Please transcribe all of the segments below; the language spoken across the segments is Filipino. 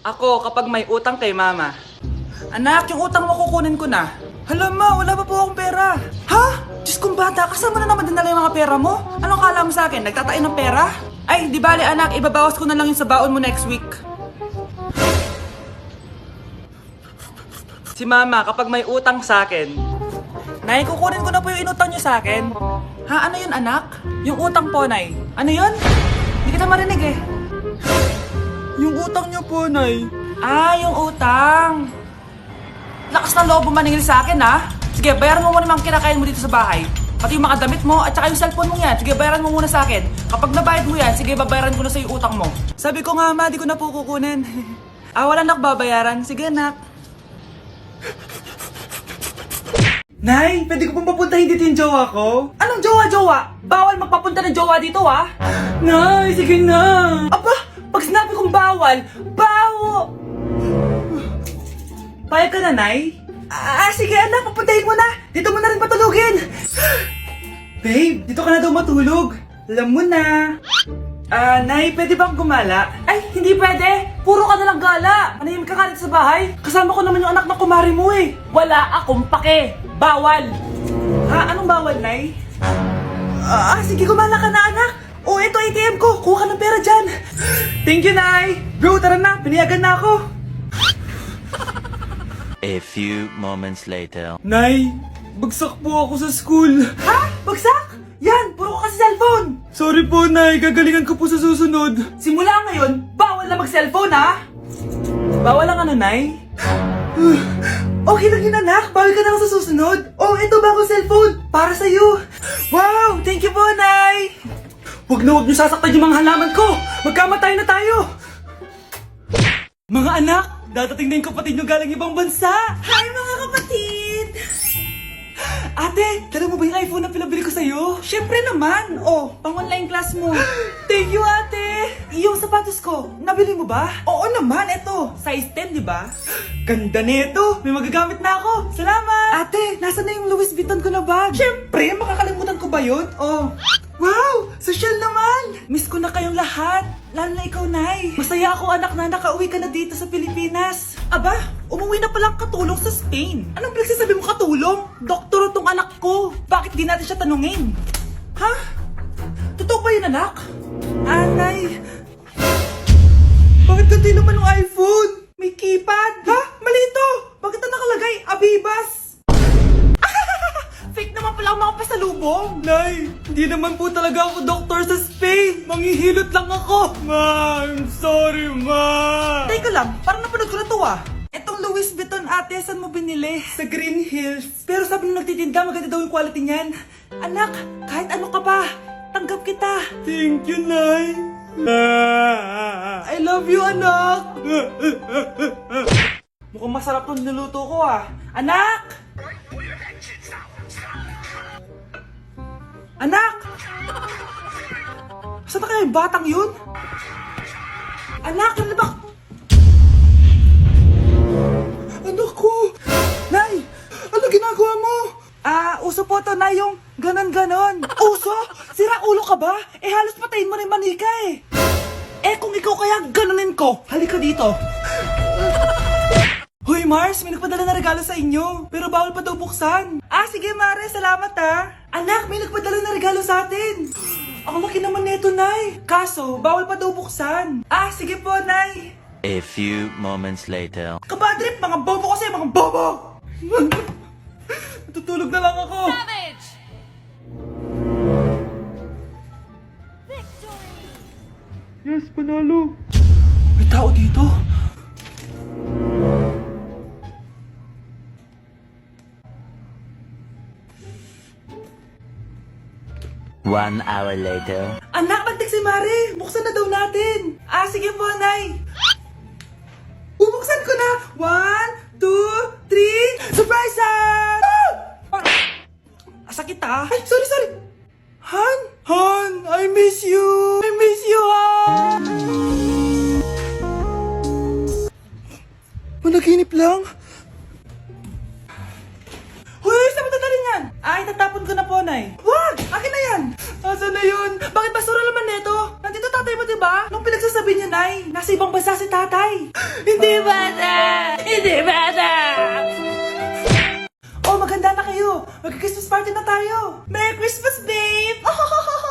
Ako, kapag may utang kay mama. Anak, yung utang mo kukunin ko na. Hala ma, wala pa po akong pera. Ha? Diyos kong bata, kasama na naman dinala yung mga pera mo? Anong kala mo sa akin? Nagtatain ng pera? Ay, di bale anak, ibabawas ko na lang yung sa baon mo next week. Si mama, kapag may utang sa akin, Nay, kukunin ko na po yung inutang niyo sa akin. Ha, ano yun anak? Yung utang po, Nay. Ano yun? Hindi kita marinig eh. Yung utang niyo po, Nay. Ah, yung utang. Lakas ng loob mo maningil sa akin, ha? Sige, bayaran mo muna yung mga kinakain mo dito sa bahay. Pati yung mga damit mo at saka yung cellphone mo yan. Sige, bayaran mo muna sa akin. Kapag nabayad mo yan, sige, babayaran ko na sa yung utang mo. Sabi ko nga, ma, di ko na po kukunin. Wala nak babayaran. Sige, nak. Nay, pwede ko pong papuntahin dito yung jowa ko? Anong jowa-jowa? Bawal magpapunta ng jowa dito, ha? Nay, sige na. Aba, pag sinabi kong bawal, Payag ka na, Nay? Sige anak, papuntahin mo na. Dito mo na rin patulugin. Babe, dito ka na daw matulog. Alam mo na. Nay, pwede bang gumala? Ay, hindi pwede. Puro ka nalang gala. Manahimik ka dito sa bahay. Kasama ko naman yung anak ng kumari mo eh. Wala akong pake. Bawal. Ha? Anong bawal, Nay? Sige, gumala ka na, anak. Ito ATM ko. Kuha ka ng pera dyan. Thank you, Nay. Bro, tara na. Piniyagan na ako. A few moments later. Nay, bagsak po ako sa school. Ha? Bagsak? Yan, puro ka kasi cellphone. Sorry po, Nay. Gagalingan ko po sa susunod. Simula ngayon, bawal na mag-cellphone, ha? Bawal lang ano, Nay? Okay lang yun, anak. Bawal ka na lang sa susunod. Ito bagong cellphone. Para sa'yo. Wow, thank you po, Nay. Huwag niyo sasaktan yung mga halaman ko. Magkamatay na tayo. Mga anak, dadating na yung kapatid nyo galing ibang bansa. Hi, mga kapatid. Ate, dala mo ba yung iPhone na pinabili ko sa'yo? Siyempre naman. Pang online class mo. Thank you, ate. Yung sapatos ko, nabili mo ba? Oo naman, eto. Size 10, di ba? Ganda nito. May magagamit na ako. Salamat. Ate, nasa na yung Louis Vuitton ko na bag? Siyempre, makakalimutan ko ba yun? Wow! Social naman! Miss ko na kayong lahat. Lalo na ikaw, Nay. Masaya ako, anak, na nakauwi ka na dito sa Pilipinas. Aba, umuwi na palang katulong sa Spain. Anong pinagsasabi mo katulong? Doktor tong anak ko. Bakit di natin siya tanungin? Ha? Totoo ba yun, anak? Nay. Bakit ganti naman ng iPhone? May keypad. Ha? Mali ito. Bakit na nakalagay? Abibas. Fake naman pala ang mga pasalubong. Nay, hindi naman po talaga ako doktor sa Spain. Manghihilot lang ako. Ma, I'm sorry, ma. Teka lang, parang napanood ko na to Etong Louis Vuitton, ate, saan mo binili? Sa Green Hills. Pero sabi nung nagtitinda, maganda daw yung quality niyan. Anak, kahit ano ka pa, tanggap kita. Thank you, Nay. I love you, anak. Mukhang masarap tong niluto ko, Anak! Anak! Saan na kaya yung batang yun? Anak, ano ba? Anak ko! Nay! Ano ginagawa mo? Uso po to, Nay, yung ganon-ganon. Uso? Sira ulo ka ba? Halos patayin mo na yung manika kung ikaw kaya ganonin ko, halika dito. Hoy Mars, may nagpadala na regalo sa inyo. Pero bawal pa daw buksan. Sige Mare, salamat Anak, may nagpadala na regalo sa atin. Ang laki naman nito, Nay. Kaso, bawal pa daw buksan. Sige po, Nay. A few moments later. Kabadrip, mga bobo kasi, mga bobo! Natutulog na lang ako. Savage! Yes, panalo. May tao dito. One hour later. Anak, bagtik si Mare. Buksan na daw natin. Sige po, Nay. Bubuksan ko na. 1, 2, 3. Surprise! Sakit Ay, sorry. Han, I miss you. Han. Managinip lang. Hoy, saan mo dadalhin yan? Itatapon ko na po, Nay. Wag! Akin na yan! Asan na yun? Bakit basura naman neto? Nandito tatay mo, diba? Nung pinagsasabi niya, Nay, nasa ibang bansa si tatay. Hindi na tayo. Merry Christmas, babe!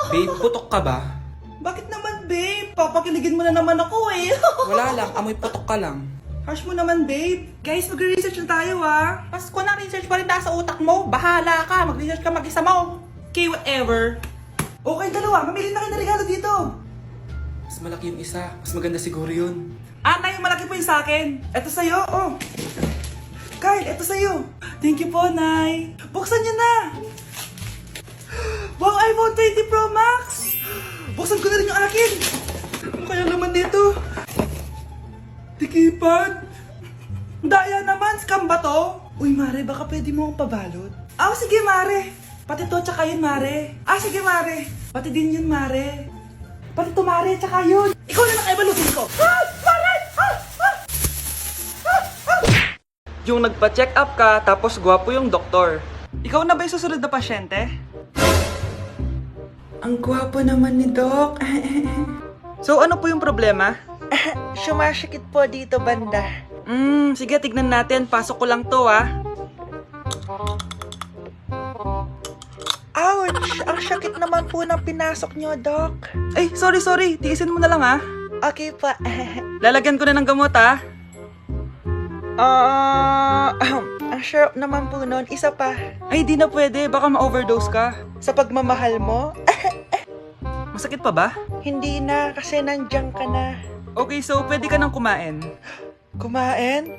Babe, putok ka ba? Bakit naman, babe? Papakiligin mo na naman ako eh. Wala lang, amoy putok ka lang. Harsh mo naman, babe. Guys, magre-research na tayo, ah. Pasko na research pa rin nasa utak mo. Bahala ka, mag-research ka mag-isa mo. Okay, whatever. Okay, dalawa. Mamili na kayo ng regalo dito. Mas malaki yung isa, mas maganda siguro yun. Nay, malaki po yung sa akin. Ito sa'yo, oh. Kyle, ito sa'yo. Thank you po, Nay. Buksan niyo na. Wow, iPhone 20 Pro Max. Buksan ko na rin yung akin. Ano kaya naman dito? Tikipad. Daya naman, scam ba to? Uy, Mare, baka pwede mo akong pabalot. Sige, Mare. Pati to, tsaka yun, Mare. Sige, Mare. Pati din yun, Mare. Pati to, Mare, tsaka yun. Ikaw na lang ay balutin ko. Mare! Yung nagpa-check up ka, tapos gwapo yung doktor. Ikaw na ba yung susunod na pasyente? Ang gwapo naman ni Doc. So, ano po yung problema? Sumasakit po dito banda. Sige, tignan natin. Pasok ko lang to, ah. Ouch! Ang sakit naman po ng pinasok nyo, Doc. Ay, sorry. Tiisin mo na lang, ah. Okay pa. Lalagyan ko na ng gamot, ah. Ang syrup naman po nun. Isa pa. Ay, di na pwede. Baka ma-overdose ka. Sa pagmamahal mo? Masakit pa ba? Hindi na, kasi nandiyan ka na. Okay, so pwede ka nang kumain. Kumain?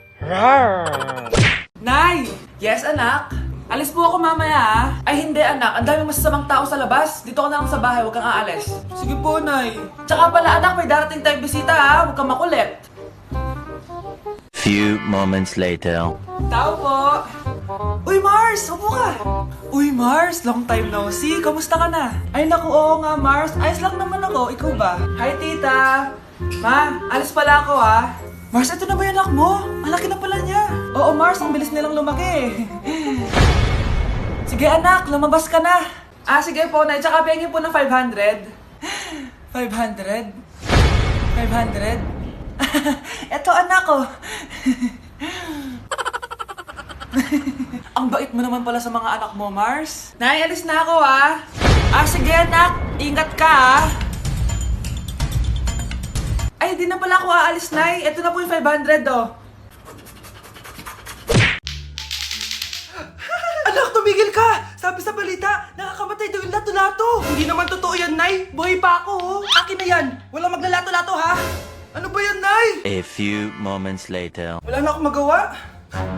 Nay! Yes, anak? Alis po ako mamaya, ah. Ay, hindi, anak. Ang daming masasamang tao sa labas. Dito ka na lang sa bahay. Huwag kang aalis. Sige po, Nay. Tsaka pala, anak, may darating tayong bisita, ha. Huwag kang makulit. Few moments later. Tao po. Uy, Mars! Upo ka! Uy, Mars! Long time no see. Kamusta ka na? Ay, naku, oo nga, Mars. Ayos lang naman ako. Ikaw ba? Hi, tita. Ma, alis pala ako, ha. Mars, ito na ba yung anak mo? Ang laki na pala niya. Oo, Mars. Ang bilis nilang lumaki. Sige, anak. Lumabas ka na. Sige po, Nay. Tsaka pengi po ng 500. 500? 500? Eto, anak ko. Ang bait mo naman pala sa mga anak mo, Mars. Nay, alis na ako, ha. Sige, anak. Ingat ka, ha. Ay, di na pala ako aalis, Nay. Ito na po yung 500, oh. Anak, tumigil ka! Sabi sa balita, nakakamatay daw yung lato-lato. Hindi naman totoo yan, Nay. Buhay pa ako, oh. Akin na yan. Walang maglalato-lato, ha? Ano ba yan, Nay? A few moments later. Wala na akong magawa.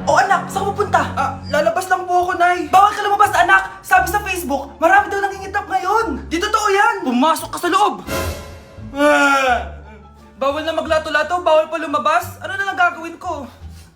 Anak, saan ka pupunta? Lalabas lang po ako, Nay. Bawal ka lumabas, anak. Sabi sa Facebook, marami daw nangingitap ngayon. Di totoo yan. Pumasok ka sa loob. Bawal na maglato-lato, bawal pa lumabas. Ano na lang gagawin ko?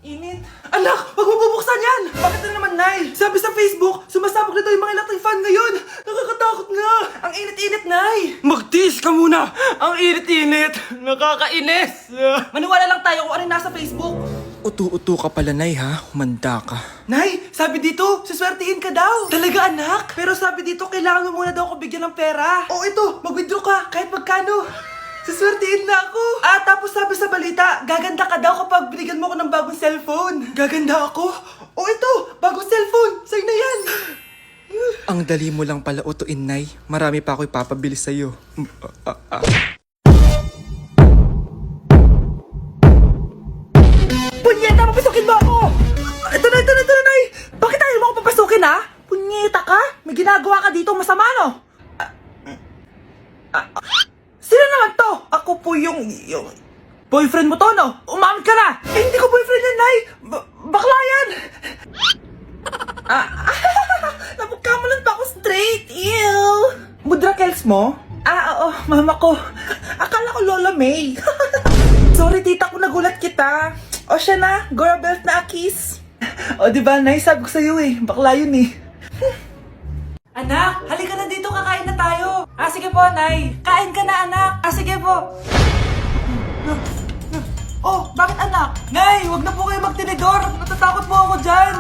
Init. Anak, wag mo bubuksan yan! Bakit na naman, Nay? Sabi sa Facebook, sumasabog na daw yung mga electric fan ngayon. Nakakatakot nga. Ang init-init, Nay. Magtiis ka muna. Ang init-init. Nakakainis. Maniwala lang tayo kung ano yung nasa Facebook. Utu-utu ka pala, Nay, ha? Humanda ka. Nay, sabi dito, siswertihin ka daw. Talaga, anak? Pero sabi dito, kailangan mo muna daw ako bigyan ng pera. Ito, mag-withdraw ka, kahit magkano. Siswertihin na ako. Tapos sabi sa balita, gaganda ka daw kapag binigyan mo ako ng bagong cellphone. Gaganda ako? Ito, bagong cellphone. Sa'yo na yan. Ang dali mo lang pala utuin, Nay. Marami pa ako ipapabili sa'yo. Punyeta, papasukin mo ako! Ito na, Nay! Bakit ayaw mo ako papasukin, ha? Punyeta ka? May ginagawa ka dito, masama, no? Sino naman to? Ako po yung boyfriend mo to, no? Umamin ka na! Hindi ko boyfriend yan, Nay! Bakla yan! Napagkamalan pa ako straight, ew! Mudra Kels mo? Oo, mama ko. Akala ko Lola May. Sorry, tita, kung nagulat kita. Siya na, Gora Belt na Akis. Diba, Nay, sabi ko sa'yo eh. Bakla yun eh. Anak, halika na dito, kakain na tayo. Sige po, Nay. Kain ka na, anak. Sige po. Bakit, anak? Nay, wag na po kayo magtinidor. Natatakot po ako dyan.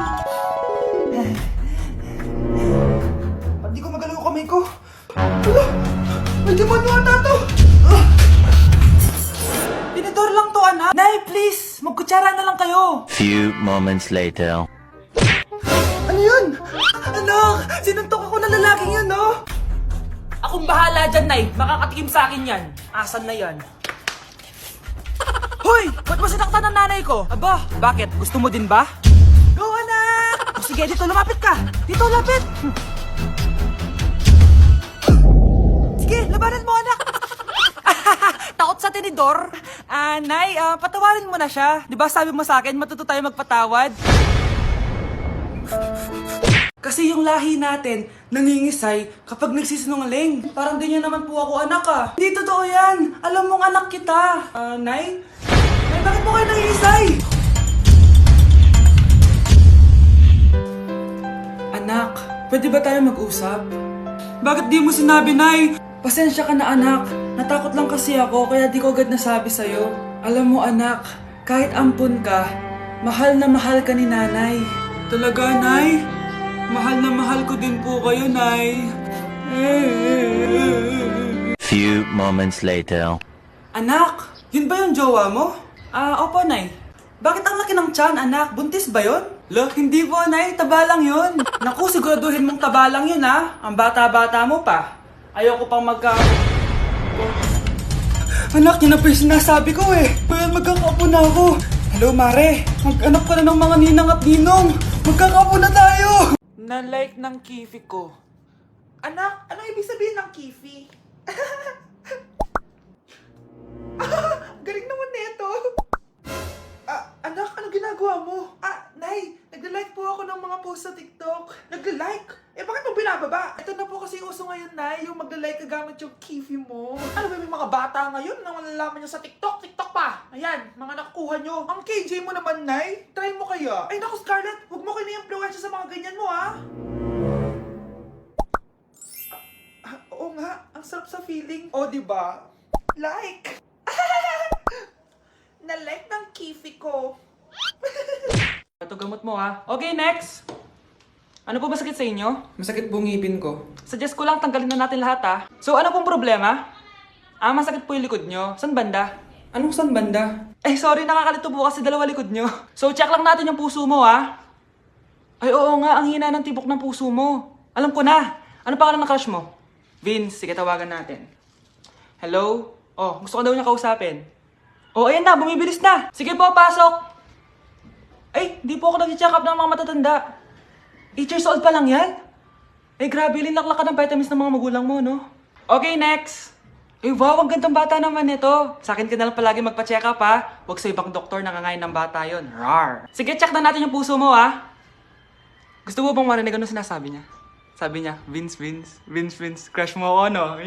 Hindi ko magalaw kamay ko. May demonyo ata to. Tinidor lang to, anak. Nay, please. Magkutsara na lang kayo. Few moments later. Ano yun? Anak! Sinuntok ako ng lalaking yun, no? Akong bahala dyan, Nay. Makakatikim sa akin yan. Asan na yan? Hoy! Ba't mo sinaktan ng nanay ko? Aba, bakit? Gusto mo din ba? Go, anak! O, sige, dito lumapit ka. Dito, lapit. Sige, labanan mo, anak. Takot sa tinidor? Nay, patawarin mo na siya. Di ba sabi mo sa akin, matuto tayo magpatawad? Kasi yung lahi natin, nangingisay kapag nagsisinungaling. Parang di niya naman po ako anak ah. Hindi totoo yan. Alam mong anak kita. Nay? Nay, bakit po kayo nangingisay? Anak, pwede ba tayo mag-usap? Bakit di mo sinabi, Nay? Pasensya ka na, anak. Natakot lang kasi ako, kaya di ko agad nasabi sa'yo. Alam mo, anak, kahit ampun ka, mahal na mahal ka ni nanay. Talaga, Nay? Mahal na mahal ko din po kayo, Nay. Few moments later. Anak, yun ba yung jowa mo? Opo, Nay. Bakit ang laki ng tiyan, anak? Buntis ba yun? Look, hindi po, Nay. Taba lang yun. Naku, siguraduhin mong taba lang yun, ha? Ang bata-bata mo pa. Ayoko pang Anak, yun na po yung sinasabi ko eh. Kaya magkakapo na ako. Hello, Mare. Mag-anak ka na ng mga ninang at ninong. Magkakapo na tayo. Na-like ng kifi ko. Anak, ano ibig sabihin ng kifi? Galing naman nito. Anak, ano ginagawa mo? Nay, nagla-like po ako ng mga post sa TikTok. Nagla-like? Bakit mo binababa? Ito na po kasi uso ngayon, Nay, yung magla-like ka gamit yung kifi mo. Ano ba, may mga bata ngayon na malalaman nyo sa TikTok? TikTok pa! Ayan, mga nakukuha nyo. Ang KJ mo naman, Nay. Try mo kaya. Ay, naku, Scarlett, huwag mo kayo na-influensya sa mga ganyan mo, ha? Oo nga, ang sarap sa feeling. O, diba? Like! Na-like ng kifi ko. Ito gamot mo, ha? Okay, next! Ano po masakit sa inyo? Masakit po ngipin ko. Suggest ko lang tanggalin na natin lahat, ha? So, ano pong problema? Masakit po yung likod nyo. San banda? Anong san banda? Sorry, nakakalito po kasi dalawa likod nyo. So, check lang natin yung puso mo, ha? Ay, oo nga, ang hina ng tibok ng puso mo. Alam ko na. Ano pangalan ng crush mo? Vince, sige, tawagan natin. Hello? Oh, gusto ko daw niya kausapin. Oh, ayan na, bumibilis na. Sige po, pasok. Ay, di po ako nag-check up ng mga matatanda. 8 years old pa lang yan? Grabe, linaklak ka ng vitamins ng mga magulang mo, no? Okay, next. Wow, ang gandang bata naman ito. Sa akin ka na lang palagi magpa-check up, ha? Huwag sa ibang doktor nangangain ng bata yon. Rar. Sige, check na natin yung puso mo, ha? Gusto mo bang marinig ano sinasabi niya? Sabi niya, Vince, crush mo ako, no?